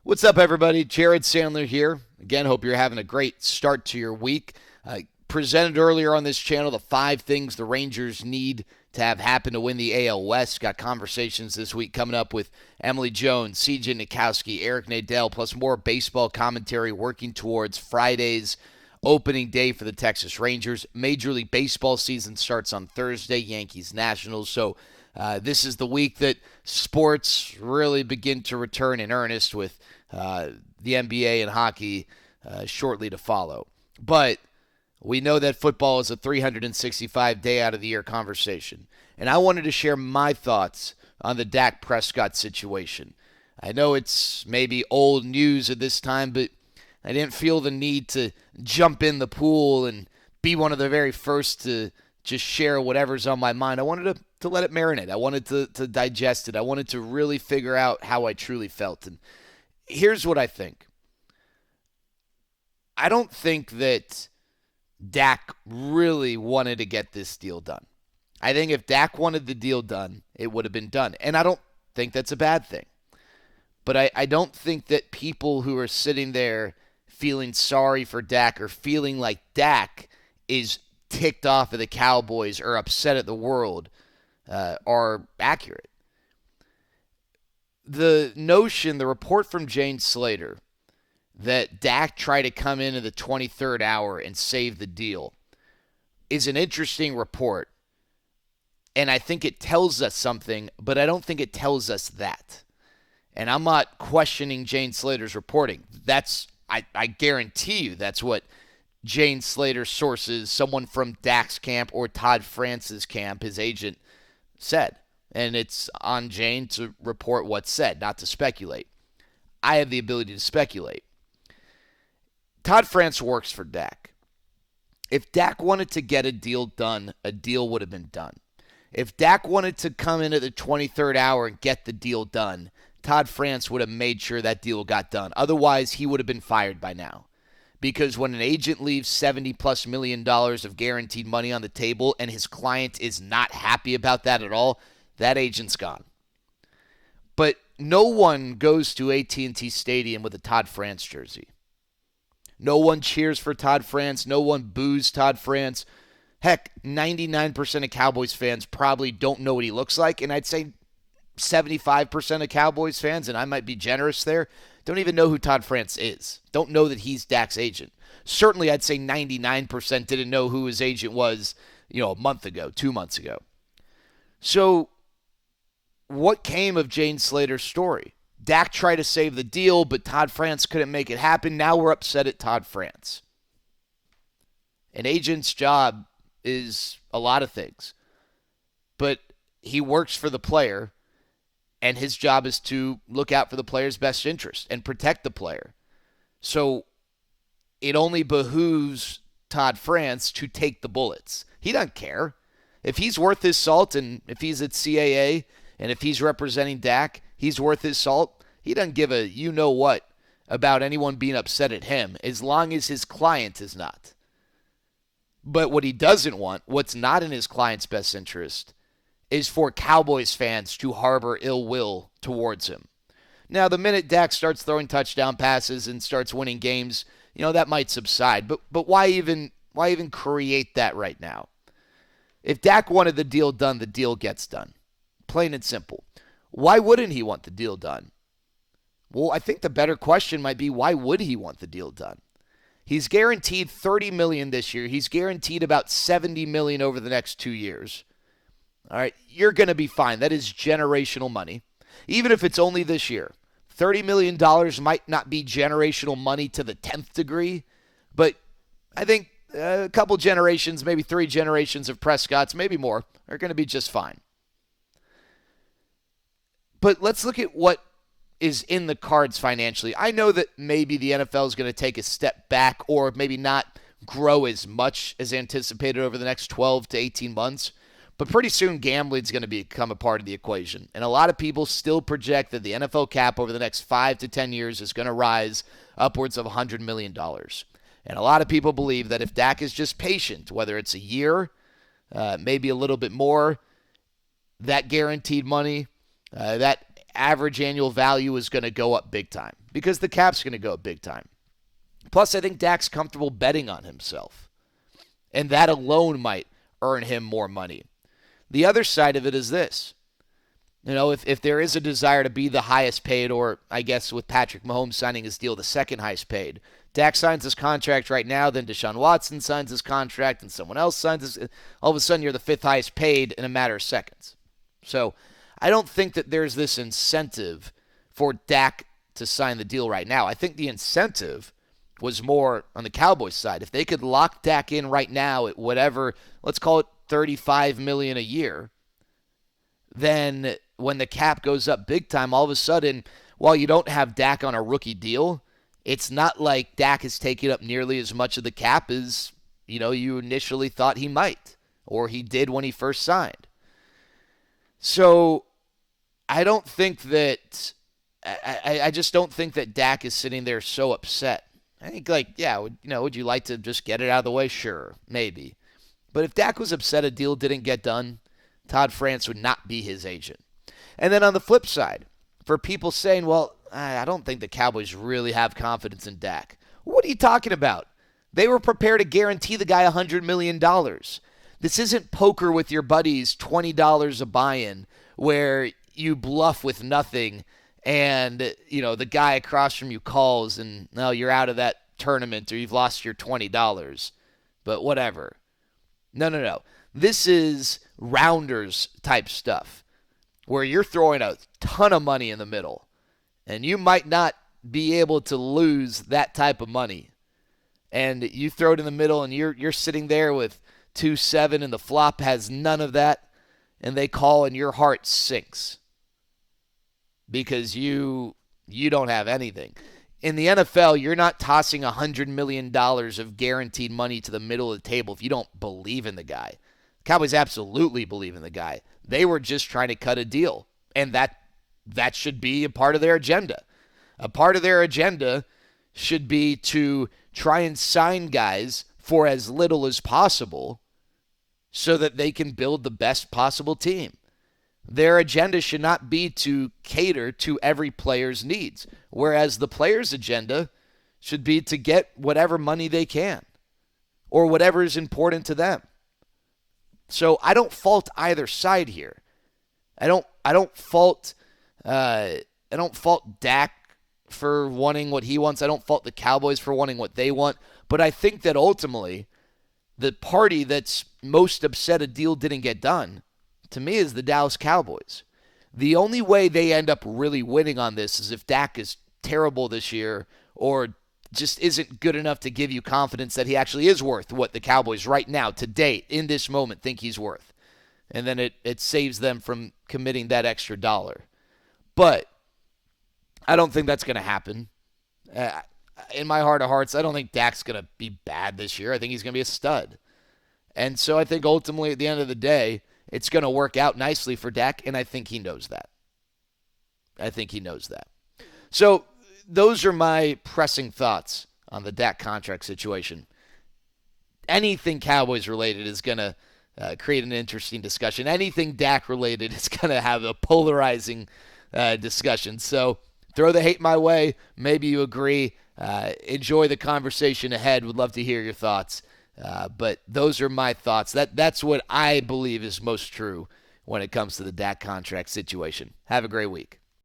What's up, everybody? Jared Sandler here. Again, hope you're having a great start to your week. Presented earlier on this channel the 5 things the Rangers need to have happen to win the AL West. Got conversations this week coming up with Emily Jones, CJ Nikowski, Eric Nadel, plus more baseball commentary working towards Friday's opening day for the Texas Rangers. Major League Baseball season starts on Thursday, Yankees Nationals. So this is the week that sports really begin to return in earnest with the NBA and hockey shortly to follow. But we know that football is a 365-day out of the year conversation. And I wanted to share my thoughts on the Dak Prescott situation. I know it's maybe old news at this time, but I didn't feel the need to jump in the pool and be one of the very first to just share whatever's on my mind. I wanted to let it marinate. I wanted to digest it. I wanted to really figure out how I truly felt. And here's what I think. I don't think that Dak really wanted to get this deal done. I think if Dak wanted the deal done, it would have been done. And I don't think that's a bad thing. But I don't think that people who are sitting there feeling sorry for Dak or feeling like Dak is ticked off at the Cowboys or upset at the world are accurate. The notion, the report from Jane Slater, that Dak tried to come in at the 23rd hour and save the deal is an interesting report. And I think it tells us something, but I don't think it tells us that. And I'm not questioning Jane Slater's reporting. I guarantee you that's what Jane Slater's sources, someone from Dak's camp or Todd France's camp, his agent, said. And it's on Jane to report what's said, not to speculate. I have the ability to speculate. Todd France works for Dak. If Dak wanted to get a deal done, a deal would have been done. If Dak wanted to come in at the 23rd hour and get the deal done, Todd France would have made sure that deal got done. Otherwise, he would have been fired by now. Because when an agent leaves $70+ million of guaranteed money on the table and his client is not happy about that at all, that agent's gone. But no one goes to AT&T Stadium with a Todd France jersey. No one cheers for Todd France. No one boos Todd France. Heck, 99% of Cowboys fans probably don't know what he looks like, and I'd say 75% of Cowboys fans, and I might be generous there, don't even know who Todd France is. Don't know that he's Dak's agent. Certainly, I'd say 99% didn't know who his agent was, a month ago, 2 months ago. So, what came of Jane Slater's story? Dak tried to save the deal, but Todd France couldn't make it happen. Now we're upset at Todd France. An agent's job is a lot of things, but he works for the player, and his job is to look out for the player's best interest and protect the player. So it only behooves Todd France to take the bullets. He doesn't care. If he's worth his salt, and if he's at CAA, and if he's representing Dak, he's worth his salt. He doesn't give a you-know-what about anyone being upset at him, as long as his client is not. But what he doesn't want, what's not in his client's best interest, is for Cowboys fans to harbor ill will towards him. Now, the minute Dak starts throwing touchdown passes and starts winning games, that might subside. But why even create that right now? If Dak wanted the deal done, the deal gets done. Plain and simple. Why wouldn't he want the deal done? Well, I think the better question might be, why would he want the deal done? He's guaranteed $30 million this year. He's guaranteed about $70 million over the next 2 years. All right, you're going to be fine. That is generational money. Even if it's only this year. $30 million might not be generational money to the 10th degree, but I think a couple generations, maybe 3 generations of Prescott's, maybe more, are going to be just fine. But let's look at what is in the cards financially. I know that maybe the NFL is going to take a step back or maybe not grow as much as anticipated over the next 12 to 18 months. But pretty soon, gambling is going to become a part of the equation. And a lot of people still project that the NFL cap over the next 5 to 10 years is going to rise upwards of $100 million. And a lot of people believe that if Dak is just patient, whether it's a year, maybe a little bit more, that guaranteed money, that average annual value is going to go up big time because the cap's going to go up big time. Plus, I think Dak's comfortable betting on himself, and that alone might earn him more money. The other side of it is this. If there is a desire to be the highest paid, or I guess with Patrick Mahomes signing his deal, the second highest paid, Dak signs his contract right now, then Deshaun Watson signs his contract, and someone else signs his. All of a sudden, you're the fifth highest paid in a matter of seconds. So I don't think that there's this incentive for Dak to sign the deal right now. I think the incentive was more on the Cowboys side. If they could lock Dak in right now at whatever, let's call it $35 million a year, then when the cap goes up big time, all of a sudden, while you don't have Dak on a rookie deal, it's not like Dak is taking up nearly as much of the cap as, you initially thought he might, or he did when he first signed. So I don't think that, I just don't think that Dak is sitting there so upset. I think, would you like to just get it out of the way? Sure, maybe. But if Dak was upset a deal didn't get done, Todd France would not be his agent. And then on the flip side, for people saying, well, I don't think the Cowboys really have confidence in Dak. What are you talking about? They were prepared to guarantee the guy $100 million. This isn't poker with your buddies, $20 a buy-in, where you bluff with nothing and, the guy across from you calls and, no, you're out of that tournament or you've lost your $20. But whatever. No. This is Rounders type stuff where you're throwing a ton of money in the middle and you might not be able to lose that type of money. And you throw it in the middle and you're sitting there with 2-7 and the flop has none of that and they call and your heart sinks because you don't have anything. In the NFL, you're not tossing $100 million of guaranteed money to the middle of the table if you don't believe in the guy. Cowboys absolutely believe in the guy. They were just trying to cut a deal, and that should be a part of their agenda. A part of their agenda should be to try and sign guys for as little as possible so that they can build the best possible team. Their agenda should not be to cater to every player's needs, whereas the player's agenda should be to get whatever money they can or whatever is important to them. So I don't fault either side here. I don't fault Dak for wanting what he wants. I don't fault the Cowboys for wanting what they want. But I think that ultimately the party that's most upset a deal didn't get done, to me, is the Dallas Cowboys. The only way they end up really winning on this is if Dak is terrible this year or just isn't good enough to give you confidence that he actually is worth what the Cowboys right now, to date, in this moment, think he's worth. And then it saves them from committing that extra dollar. But I don't think that's going to happen. In my heart of hearts, I don't think Dak's going to be bad this year. I think he's going to be a stud. And so I think ultimately at the end of the day, it's going to work out nicely for Dak, and I think he knows that. So those are my pressing thoughts on the Dak contract situation. Anything Cowboys related is going to create an interesting discussion. Anything Dak related is going to have a polarizing discussion. So throw the hate my way. Maybe you agree. Enjoy the conversation ahead. Would love to hear your thoughts. But those are my thoughts. That's what I believe is most true when it comes to the Dak contract situation. Have a great week.